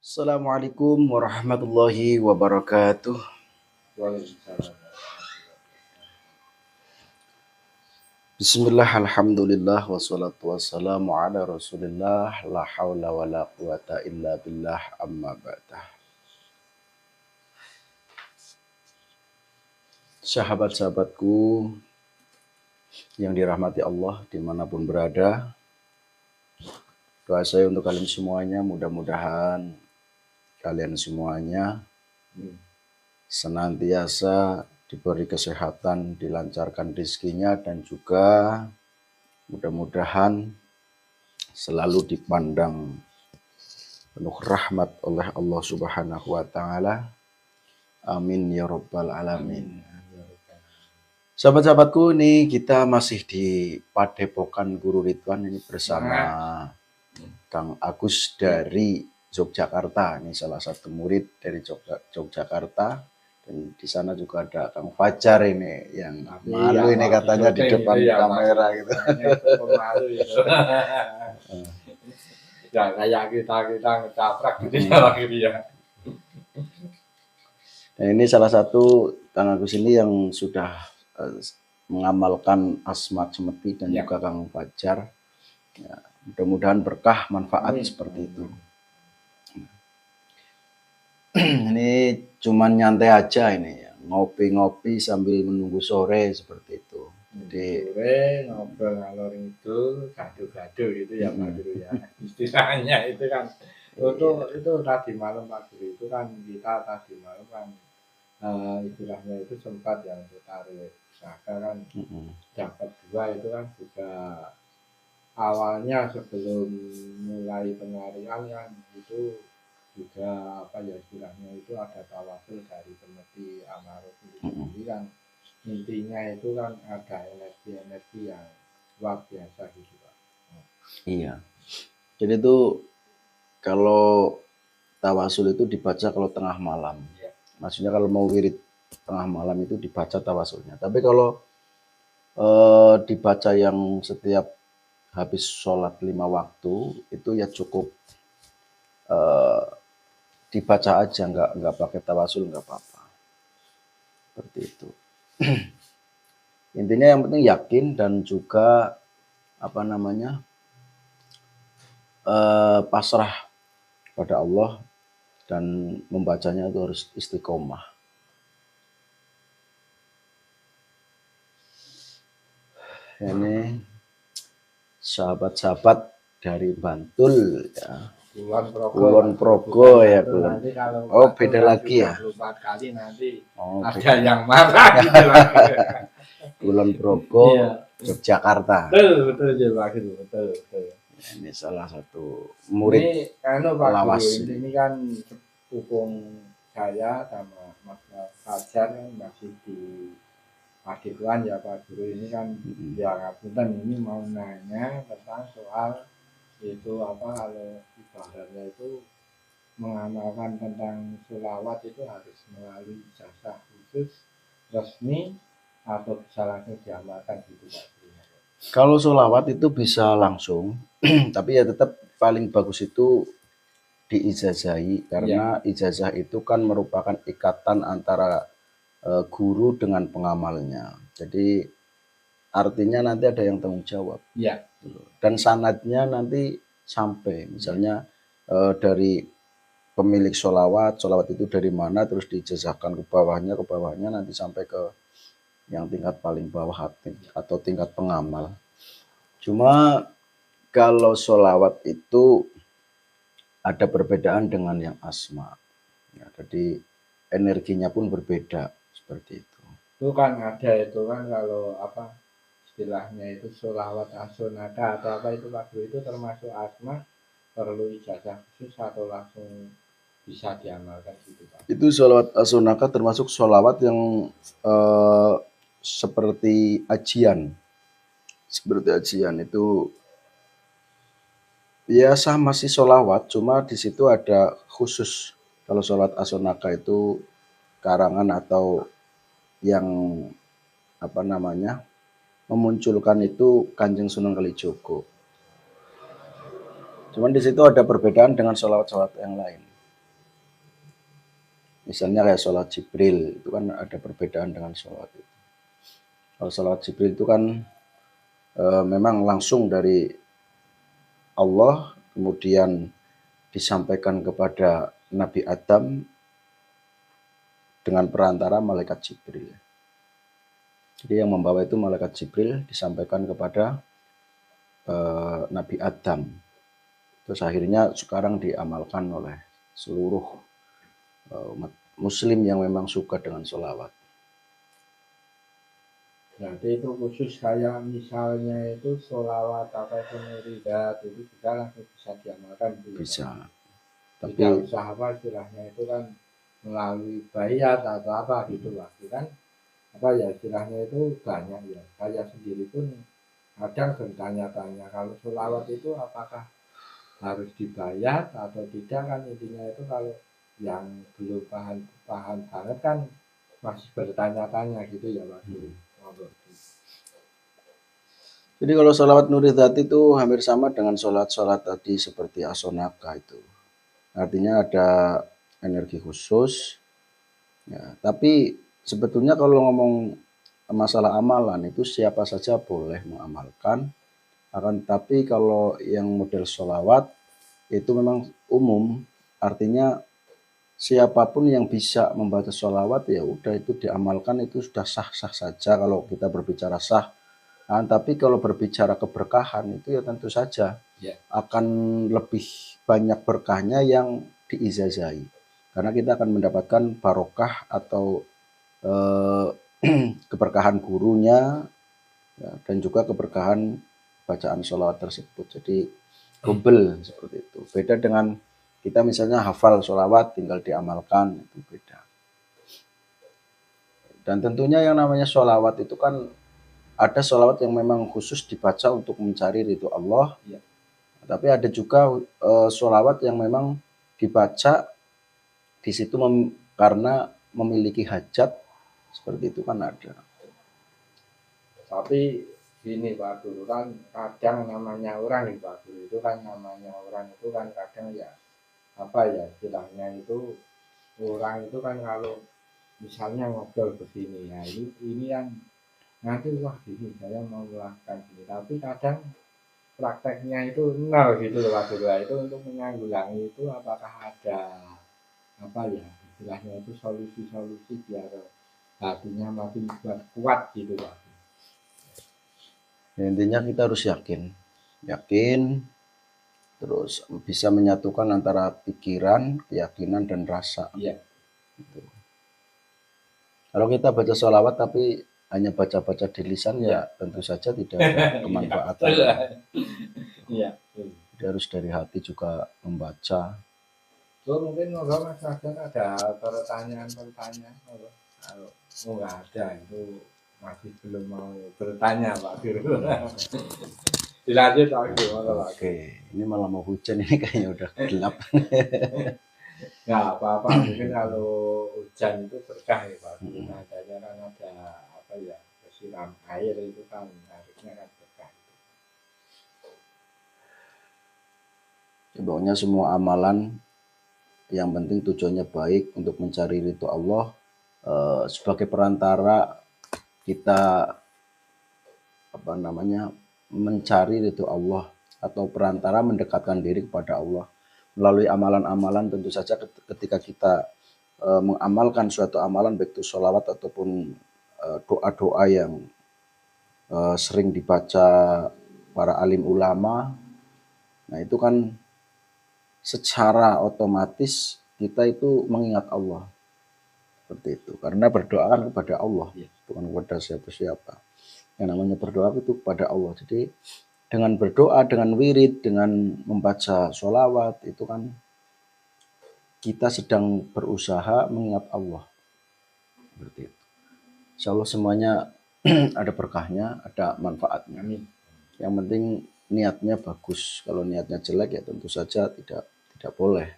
Assalamualaikum warahmatullahi wabarakatuh. Waalaikumsalam. Bismillah, alhamdulillah, wassalatu wassalamu ala rasulillah, la hawla wa la quwata illa billah, amma ba'dah. Sahabat-sahabatku yang dirahmati Allah dimanapun berada, doa saya untuk kalian semuanya, mudah-mudahan kalian semuanya senantiasa diberi kesehatan, dilancarkan rezekinya, dan juga mudah-mudahan selalu dipandang penuh rahmat oleh Allah Subhanahu wa taala. Amin ya rabbal alamin. Sahabat-sahabatku, ini kita masih di Padepokan Guru Ridwan ini bersama Kang Agus dari Yogyakarta. Ini salah satu murid dari Yogyakarta. Dan di sana juga ada Kang Fajar ini yang malu ini katanya di depan kamera gitu. Malu itu. Ya kayak kita ngecaprak gitu ya akhirnya. Nah, ini salah satu Kang Agus ini yang sudah mengamalkan Asma Semeti dan juga Kang Fajar. Ya, mudah-mudahan berkah manfaat seperti itu. Ini cuman nyantai aja ini ya, ngopi-ngopi sambil menunggu sore seperti itu. Jadi sore ngobrol ngalor itu gaduh-gaduh gitu ya Pak Guru ya. Istilahnya itu kan itu tadi malam Pak Guru itu kan kita tadi malam kan istilahnya itu sempat yang tarik saka kan dapat 2 itu kan juga awalnya sebelum mulai penarian kan itu juga apa ya istilahnya itu ada tawasul dari Semeti Amarut sendiri kan intinya itu kan ada energi-energi yang luar biasa gitu Pak. Iya. Jadi itu kalau tawasul itu dibaca kalau tengah malam. Ya. Maksudnya kalau mau wirid tengah malam itu dibaca tawasulnya. Tapi kalau dibaca yang setiap habis sholat 5 waktu itu ya cukup dibaca aja, nggak pakai tawasul nggak apa-apa. Seperti itu. Intinya yang penting yakin dan juga apa namanya pasrah pada Allah dan membacanya itu harus istiqomah. Ini sahabat-sahabat dari Bantul ya. Kulon Progo ya Kulon. Oh beda lagi ya. 4 kali nanti ada yang marah gitu lagi. Kulon Progo, Yogyakarta. Betul Pak Guru, betul. Ini salah satu murid ini Pak lawas. Guru, ini kan hubung saya sama Mas Fajar kan masih di Padepokan ya Pak Guru ini kan ya ngapunten ini mau nanya tentang soal itu apa kalau ibaratnya itu mengamalkan tentang sholawat itu harus melalui ijazah khusus resmi atau bisa langsung diamalkan gitu Pak Guru. Kalau sholawat itu bisa langsung, tapi ya tetap paling bagus itu diijazahi karena ijazah itu kan merupakan ikatan antara guru dengan pengamalnya. Jadi artinya nanti ada yang tanggung jawab. Ya. Dan sanadnya nanti sampai misalnya dari pemilik sholawat itu dari mana terus diijazahkan ke bawahnya nanti sampai ke yang tingkat paling bawah atau tingkat pengamal. Cuma kalau sholawat itu ada perbedaan dengan yang asma. Ya, jadi energinya pun berbeda seperti itu. Itu kan ada itu kan kalau apa istilahnya itu sholawat asonada atau apa itu Pak Guru itu termasuk asma perlu ijazah khusus atau langsung bisa diamalkan gitu Pak? Itu sholawat asonaka termasuk sholawat yang seperti ajian. Seperti ajian itu ya sama sih sholawat, cuma di situ ada khusus. Kalau sholawat asonaka itu karangan atau yang apa namanya memunculkan itu Kanjeng Sunan Kalijogo. Cuman di situ ada perbedaan dengan sholawat-sholawat yang lain. Misalnya kayak sholat Jibril, itu kan ada perbedaan dengan sholat itu. Kalau sholat Jibril itu kan memang langsung dari Allah, kemudian disampaikan kepada Nabi Adam dengan perantara malaikat Jibril. Jadi yang membawa itu malaikat Jibril disampaikan kepada Nabi Adam. Terus akhirnya sekarang diamalkan oleh seluruh umat muslim yang memang suka dengan sholawat. Berarti itu khusus kayak misalnya itu sholawat atau penuridat itu kita langsung bisa diamalkan gitu. Bisa. Tidak Tapi usah apa istilahnya itu kan melalui bayat atau apa gitu lah. Kan apa ya istilahnya itu banyak ya. Saya sendiri pun kadang bertanya-tanya kalau sholawat itu apakah harus dibayar atau tidak kan intinya itu kalau yang belum paham banget kan masih bertanya-tanya gitu ya Pak Guru. jadi kalau sholawat nuridat itu hampir sama dengan sholat-sholat tadi seperti asonaka itu. Artinya ada energi khusus. Ya, tapi sebetulnya kalau ngomong masalah amalan itu siapa saja boleh mengamalkan. Akan tetapi kalau yang model sholawat itu memang umum. Artinya siapapun yang bisa membaca sholawat ya udah itu diamalkan, itu sudah sah-sah saja kalau kita berbicara sah. Nah, tapi kalau berbicara keberkahan itu ya tentu saja akan lebih banyak berkahnya yang diizazahi. Karena kita akan mendapatkan barokah atau keberkahan gurunya ya, dan juga keberkahan bacaan sholawat tersebut. Jadi double seperti itu. Beda dengan kita misalnya hafal sholawat tinggal diamalkan, itu beda. Dan tentunya yang namanya sholawat itu kan ada sholawat yang memang khusus dibaca untuk mencari ridho Allah. Ya. Tapi ada juga sholawat yang memang dibaca di situ karena memiliki hajat, seperti itu kan ada. Tapi gini Pak Guru kan kadang namanya orang nih Pak Guru itu kan namanya orang itu kan kadang ya apa ya istilahnya itu orang itu kan kalau misalnya ngobrol begini ya ini yang nanti wah gini saya mau melakukan gini tapi kadang prakteknya itu nol gitu loh Pak Guru. Itu untuk menanggulangi itu apakah ada apa ya istilahnya itu solusi-solusi biar hatinya makin kuat gitu Pak. Ya, intinya kita harus yakin, terus bisa menyatukan antara pikiran, keyakinan, dan rasa. Iya. Gitu. Kalau kita baca sholawat tapi hanya baca-baca di lisan ya tentu saja tidak ada kemanfaatan. Iya. Jadi harus dari hati juga membaca. So mungkin Mas ada pertanyaan-pertanyaan kalau nggak ada itu masih belum mau bertanya Pak Guru. Dilanjut Pak Guru. Oke, ini malah mau hujan ini kayaknya udah gelap. Nggak apa-apa, mungkin kalau hujan itu berkah ya Pak Guru. Adanya kan ada apa ya siram air itu kan harusnya kan berkah. Pokoknya semua amalan yang penting tujuannya baik untuk mencari ridho Allah, sebagai perantara kita mencari ridho Allah atau perantara mendekatkan diri kepada Allah melalui amalan-amalan. Tentu saja ketika kita mengamalkan suatu amalan baik itu sholawat ataupun doa-doa yang sering dibaca para alim ulama, nah itu kan secara otomatis kita itu mengingat Allah, seperti itu. Karena berdoa kan kepada Allah, bukan kepada siapa-siapa. Yang namanya berdoa itu kepada Allah. Jadi dengan berdoa, dengan wirid, dengan membaca sholawat itu kan kita sedang berusaha mengingat Allah, seperti itu. Insya Allah semuanya ada berkahnya, ada manfaatnya. Yang penting niatnya bagus. Kalau niatnya jelek ya tentu saja tidak boleh.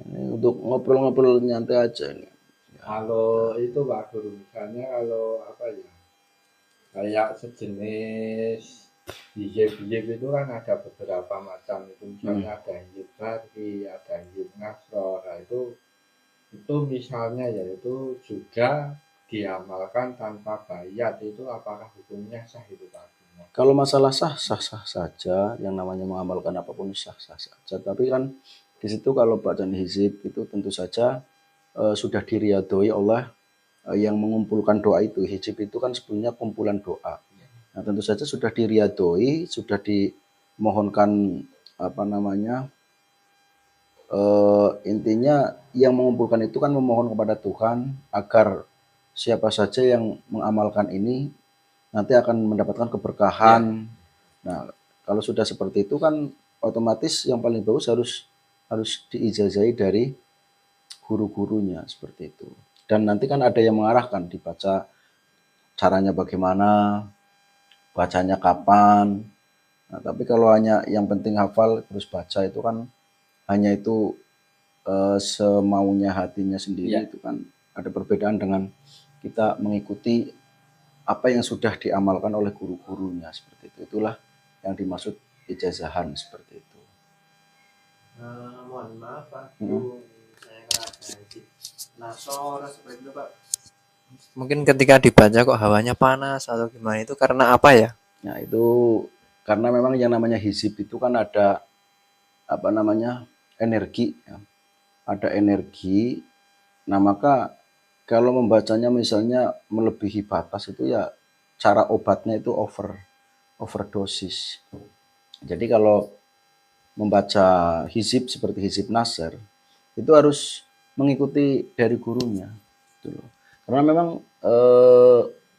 Ini untuk ngobrol-ngobrol nyantai aja nih. Kalau itu Pak Guru misalnya kalau apa ya kayak sejenis hijab itu kan ada beberapa macam itu, misalnya ada hijab Barki, ada hijab Nasro. Nah, itu misalnya yaitu juga diamalkan tanpa bayat, itu apakah hukumnya sah itu Pak? Kalau masalah sah, sah-sah saja. Yang namanya mengamalkan apapun sah-sah saja. Tapi kan di situ kalau bacaan hizib itu tentu saja sudah diriadoi oleh yang mengumpulkan doa itu. Hizib itu kan sebenarnya kumpulan doa. Nah, tentu saja sudah diriadoi, sudah dimohonkan apa namanya, intinya yang mengumpulkan itu kan memohon kepada Tuhan agar siapa saja yang mengamalkan ini nanti akan mendapatkan keberkahan. Nah, kalau sudah seperti itu kan otomatis yang paling bagus harus diijazahi dari guru-gurunya seperti itu. Dan nanti kan ada yang mengarahkan, dibaca caranya bagaimana, bacanya kapan. Nah, tapi kalau hanya yang penting hafal terus baca itu kan hanya itu semaunya hatinya sendiri, itu kan ada perbedaan dengan kita mengikuti apa yang sudah diamalkan oleh guru-gurunya seperti itu. Itulah yang dimaksud ijazahan seperti itu. Mohon maaf Pak, saya ngerasa nasor seperti itu Pak. Mungkin ketika dibaca kok hawanya panas atau gimana, itu karena apa ya? Nah, itu karena memang yang namanya hizib itu kan ada apa namanya, energi ya. Ada energi. Nah, maka kalau membacanya misalnya melebihi batas itu ya cara obatnya itu overdosis. Jadi kalau membaca hizib seperti hizib nasr itu harus mengikuti dari gurunya gitu loh. Karena memang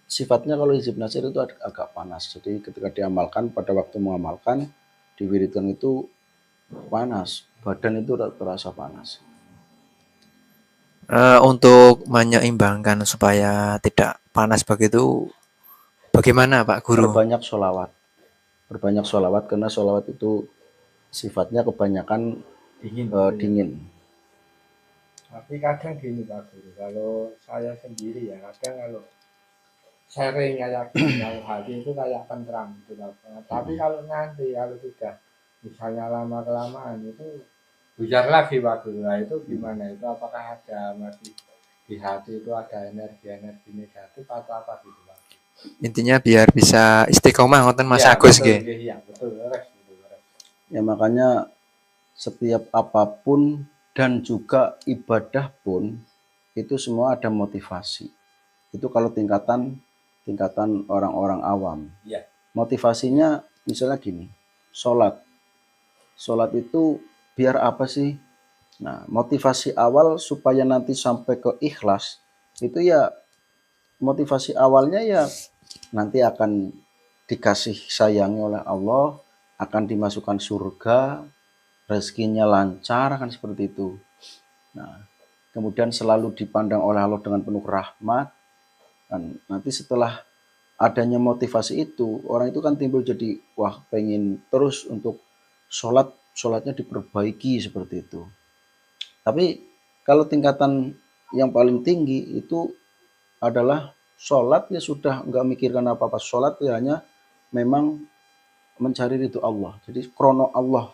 sifatnya kalau hizib nasr itu agak panas. Jadi ketika diamalkan, pada waktu mengamalkan diwiridkan itu panas, badan itu terasa panas. Untuk menyeimbangkan supaya tidak panas begitu, bagaimana Pak Guru? Berbanyak sholawat karena sholawat itu sifatnya kebanyakan dingin. Tapi kadang gini Pak Guru, kalau saya sendiri ya kadang kalau sharing kayak dalam hati itu kayak tenteram gitu Pak. Tapi kalau nanti kalau sudah misalnya lama kelamaan itu buyar lagi Pak Guru. Nah, itu gimana? Itu apakah ada masih di hati itu ada energi negatif atau apa gitu Pak? Intinya biar bisa istiqomah ngoten Mas Agus nggih. Iya, betul. Ya makanya setiap apapun dan juga ibadah pun itu semua ada motivasi. Itu kalau tingkatan orang-orang awam. Iya. Motivasinya misalnya gini, sholat itu biar apa sih? Nah, motivasi awal supaya nanti sampai ke ikhlas itu ya, motivasi awalnya ya nanti akan dikasih sayangi oleh Allah, akan dimasukkan surga, rezekinya lancar, kan seperti itu. Nah, kemudian selalu dipandang oleh Allah dengan penuh rahmat. Dan nanti setelah adanya motivasi itu, orang itu kan timbul jadi wah pengen terus untuk sholatnya diperbaiki seperti itu. Tapi kalau tingkatan yang paling tinggi itu adalah sholat ya sudah nggak mikirkan apa-apa. Sholat ya hanya memang mencari ridho Allah. Jadi krono Allah.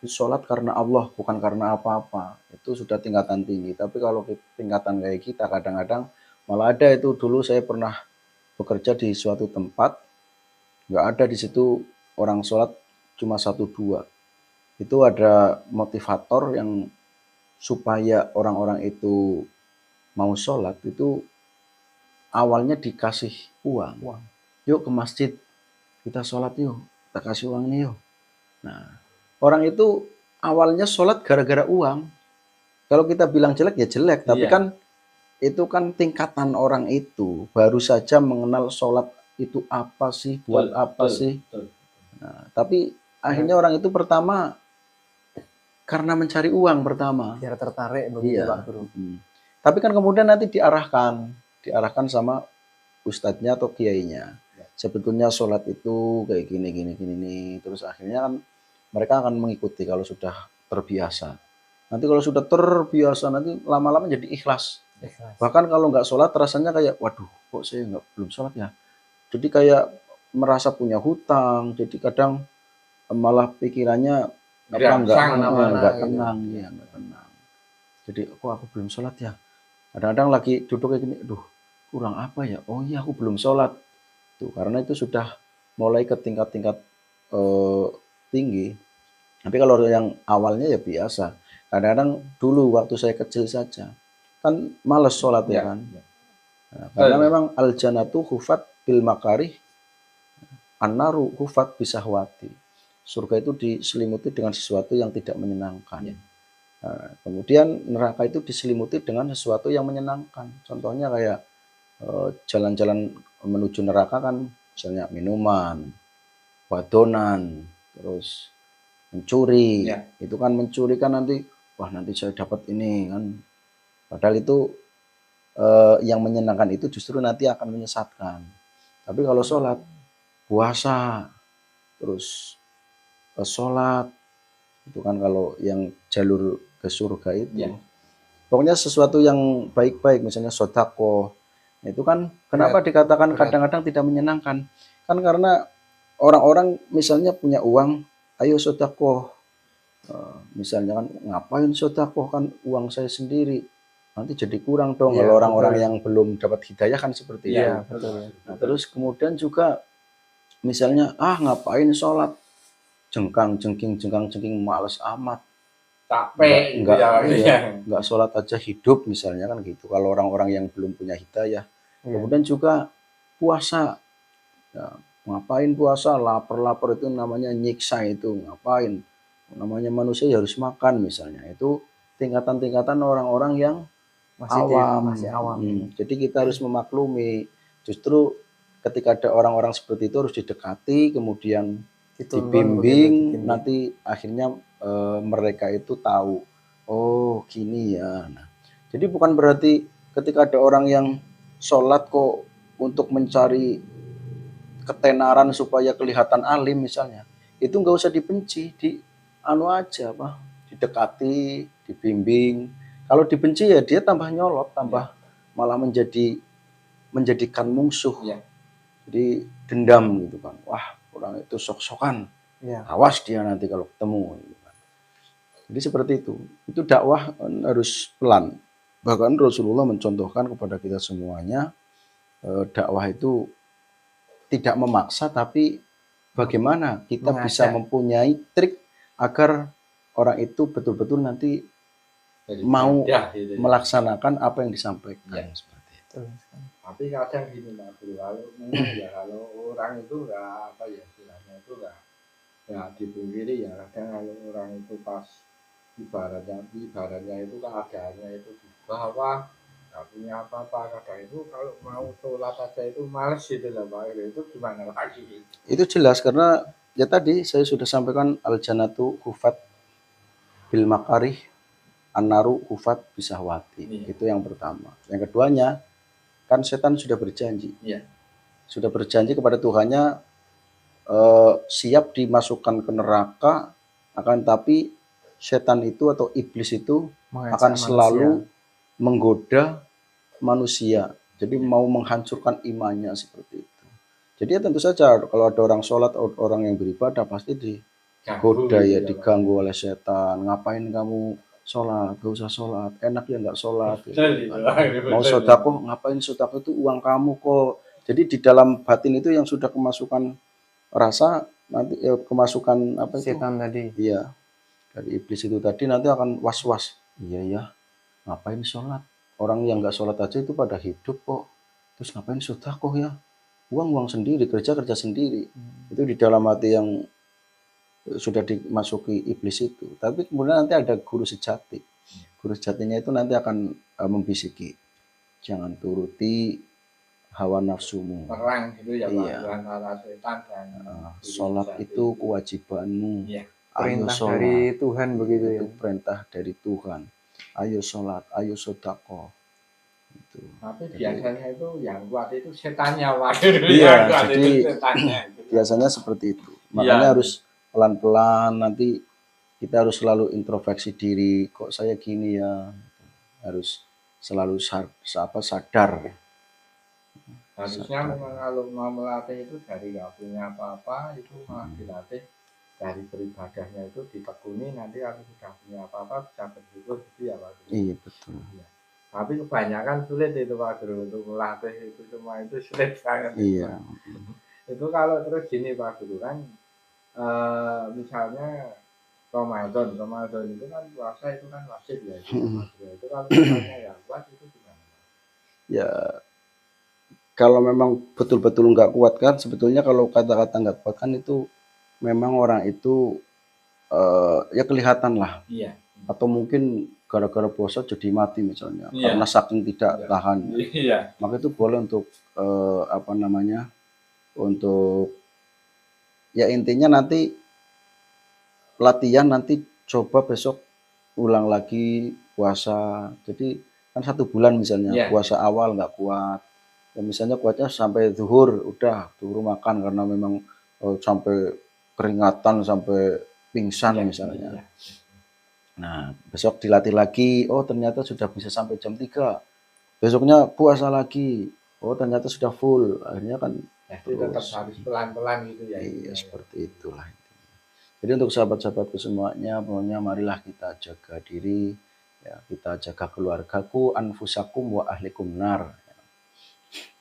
Sholat karena Allah, bukan karena apa-apa. Itu sudah tingkatan tinggi. Tapi kalau tingkatan kayak kita kadang-kadang malah ada itu, dulu saya pernah bekerja di suatu tempat, nggak ada di situ orang sholat cuma 1-2. Itu ada motivator yang supaya orang-orang itu mau sholat itu awalnya dikasih uang. Yuk ke masjid, kita sholat yuk, kita kasih uang nih yuk. Nah, orang itu awalnya sholat gara-gara uang. Kalau kita bilang jelek ya jelek, tapi kan itu kan tingkatan orang itu baru saja mengenal sholat itu apa sih, buat apa sih. Nah, tapi akhirnya orang itu pertama karena mencari uang pertama. Biar tertarik begitu Pak Guru. Tapi kan kemudian nanti diarahkan sama ustadznya atau kiainya. Sebetulnya sholat itu kayak gini. Terus akhirnya kan mereka akan mengikuti kalau sudah terbiasa. Nanti kalau sudah terbiasa nanti lama-lama jadi ikhlas. Bahkan kalau nggak sholat rasanya kayak waduh kok saya belum sholat ya. Jadi kayak merasa punya hutang, jadi kadang malah pikirannya Gerangsang enggak mana-mana enggak gitu. tenang ya, enggak tenang. Jadi kok aku belum sholat ya? Kadang-kadang lagi duduk kayak gini, aduh kurang apa ya? Oh iya aku belum sholat. Tuh, karena itu sudah mulai ke tingkat-tingkat tinggi. Tapi kalau yang awalnya ya biasa. Kadang-kadang dulu waktu saya kecil saja, kan males sholat ya Ya, kan. ya. Nah, karena Betul. memang al jannatu hufat bil makarih, an-naru hufat bisahwati. Surga itu diselimuti dengan sesuatu yang tidak menyenangkan. Ya. Nah, kemudian neraka itu diselimuti dengan sesuatu yang menyenangkan. Contohnya kayak jalan-jalan menuju neraka kan, misalnya minuman, badonan, terus mencuri. Ya. Itu kan mencuri kan nanti, wah nanti saya dapat ini kan. Padahal itu yang menyenangkan itu justru nanti akan menyesatkan. Tapi kalau sholat, puasa, terus sholat, itu kan kalau yang jalur ke surga itu. Ya. Pokoknya sesuatu yang baik-baik, misalnya sodako, itu kan kenapa Berat, dikatakan berat. kadang-kadang tidak menyenangkan? Kan karena orang-orang misalnya punya uang, ayo sodako. Misalnya kan ngapain sodako, kan uang saya sendiri. Nanti jadi kurang dong Iya, kalau orang-orang betul. yang belum dapat hidayah kan seperti itu. Iya, betul. Nah, terus kemudian juga misalnya, ngapain sholat, jengkang-jengking males amat. Capek gitu Enggak, ya. iya, enggak sholat aja hidup misalnya kan gitu. Kalau orang-orang yang belum punya hidayah. Iya. Kemudian juga puasa. Ya, ngapain puasa? Lapar-lapar itu namanya nyiksa itu. Ngapain? Namanya manusia ya harus makan misalnya. Itu tingkatan-tingkatan orang-orang yang awam. Masih awam. Jadi kita harus memaklumi. Justru ketika ada orang-orang seperti itu harus didekati, kemudian Dituntun dibimbing, begitu, nanti akhirnya mereka itu tahu, oh gini ya. Nah, jadi bukan berarti ketika ada orang yang sholat kok untuk mencari ketenaran supaya kelihatan alim misalnya, itu nggak usah dibenci, di anu aja apa, didekati, dibimbing. Kalau dibenci ya dia tambah nyolot, tambah malah menjadikan musuh. Ya. Jadi dendam gitu kan. Wah, orang itu sok-sokan. Iya. Awas dia nanti kalau ketemu. Gitu kan. Jadi seperti itu. Itu dakwah harus pelan. Bahkan Rasulullah mencontohkan kepada kita semuanya, dakwah itu tidak memaksa, tapi bagaimana kita bisa Mengajak. mempunyai trik agar orang itu betul-betul nanti Jadi mau mudah gitu ya. melaksanakan apa yang disampaikan. Ya. Seperti itu. Betul. Tapi kadang gini Pak Bro, kalau memang ya kalau orang itu nggak apa ya istilahnya itu nggak dipungkiri ya, kadang kalau orang itu pas ibaratnya itu keadaannya itu di bawah, nggak punya apa-apa, kadang itu kalau mau sholat aja itu males gitu lah Pak. Itu gimana lagi? Itu jelas karena ya tadi saya sudah sampaikan al jannatu hufat bil makarih, an-naru hufat bisahwati. Iya. Itu yang pertama. Yang keduanya, kan setan sudah berjanji. Iya. Sudah berjanji kepada Tuhannya, siap dimasukkan ke neraka, akan tapi setan itu atau iblis itu Mengajak akan manusia. selalu menggoda manusia. Jadi mau menghancurkan imannya seperti itu. Jadi ya tentu saja kalau ada orang sholat, orang yang beribadah pasti digoda ya, diganggu oleh setan. Ngapain kamu sholat? Gak usah sholat. Enak ya nggak sholat. Gitu. Mau sodako, ngapain sodako, itu uang kamu kok. Jadi di dalam batin itu yang sudah kemasukan rasa, nanti kemasukan apa itu? Setan tadi. Iya, dari iblis itu tadi nanti akan was-was. Iya ya, ngapain sholat? Orang yang nggak sholat aja itu pada hidup kok. Terus ngapain sodako ya? Uang sendiri, kerja sendiri. Itu di dalam hati yang sudah dimasuki iblis itu. Tapi kemudian nanti ada guru sejati. Guru sejatinya itu nanti akan membisiki, jangan turuti hawa nafsumu. Perang gitu ya Pak, Iya. antara setan dan Sholat itu kewajibanmu. Iya. Ayo Perintah sholat. dari Tuhan begitu ya. Itu perintah dari Tuhan. Ayo sholat, ayo sodako. Itu. Tapi biasanya itu yang kuat itu setannya Pak. Iya, Yang kuat jadi itu setannya. biasanya seperti itu. Makanya Iya. harus pelan-pelan, nanti kita harus selalu introspeksi diri, kok saya gini ya. Harus selalu sadar. Harusnya memang kalau mau melatih itu dari nggak punya apa-apa itu malah dilatih dari beribadahnya itu ditekuni, nanti kalau sudah punya apa-apa bisa bersyukur gitu ya Pak Guru. Iya betul. Iya. Tapi kebanyakan sulit itu Pak Guru untuk melatih itu, semua itu sulit banget. Iya. Itu kalau terus gini Pak Guru kan, misalnya Ramadan itu kan puasa itu kan wajib ya itu, Pak Guru. Itu kalau misalnya yang kuat itu gimana? Ya kalau memang betul-betul nggak kuat kan, sebetulnya kalau kata-kata nggak kuat kan itu memang orang itu ya kelihatan lah. Iya. Atau mungkin gara-gara puasa jadi mati misalnya, Iya. karena saking tidak Iya. tahan. Iya. Maka itu boleh untuk apa namanya, untuk ya intinya nanti latihan, nanti coba besok ulang lagi puasa. Jadi kan 1 bulan misalnya Iya. puasa awal nggak kuat. Ya misalnya kuatnya sampai zuhur, udah zuhur makan karena memang sampai keringatan, sampai pingsan Iya. misalnya. Iya. Nah, besok dilatih lagi, oh ternyata sudah bisa sampai jam 3. Besoknya puasa lagi, oh ternyata sudah full. Akhirnya kan Jadi tetap harus pelan-pelan gitu ya. iya, seperti itulah. Jadi untuk sahabat-sahabatku semuanya, pokoknya marilah kita jaga diri, ya, kita jaga keluargaku, anfusakum wa ahlikum nar.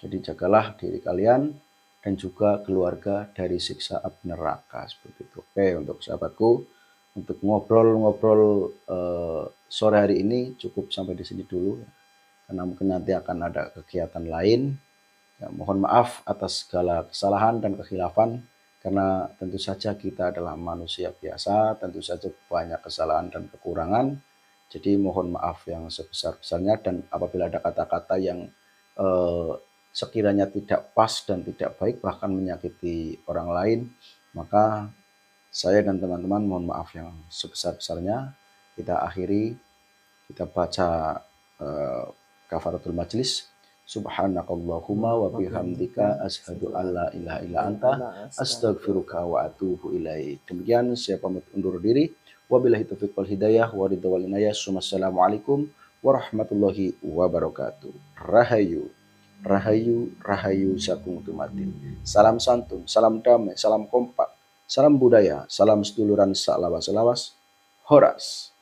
Jadi jagalah diri kalian dan juga keluarga dari siksa api neraka, seperti itu. Oke, untuk sahabatku, untuk ngobrol-ngobrol sore hari ini cukup sampai di sini dulu, karena mungkin nanti akan ada kegiatan lain. Ya, mohon maaf atas segala kesalahan dan kekhilafan, karena tentu saja kita adalah manusia biasa, tentu saja banyak kesalahan dan kekurangan. Jadi mohon maaf yang sebesar-besarnya, dan apabila ada kata-kata yang sekiranya tidak pas dan tidak baik, bahkan menyakiti orang lain, maka saya dan teman-teman mohon maaf yang sebesar-besarnya. Kita akhiri, kita baca kafaratul majlis. Subhanakallahumma wa bihamdika asyhadu an la ilaha illa anta astaghfiruka wa atubu ilaik. Demikian saya pamit undur diri. Wabillahi taufiq wal hidayah wa ridha wal inayah. Wassalamualaikum warahmatullahi wabarakatuh. Rahayu, rahayu, rahayu sakung tumatin. Salam santun, salam damai, salam kompak, salam budaya, salam seduluran salawas-salawas. Horas.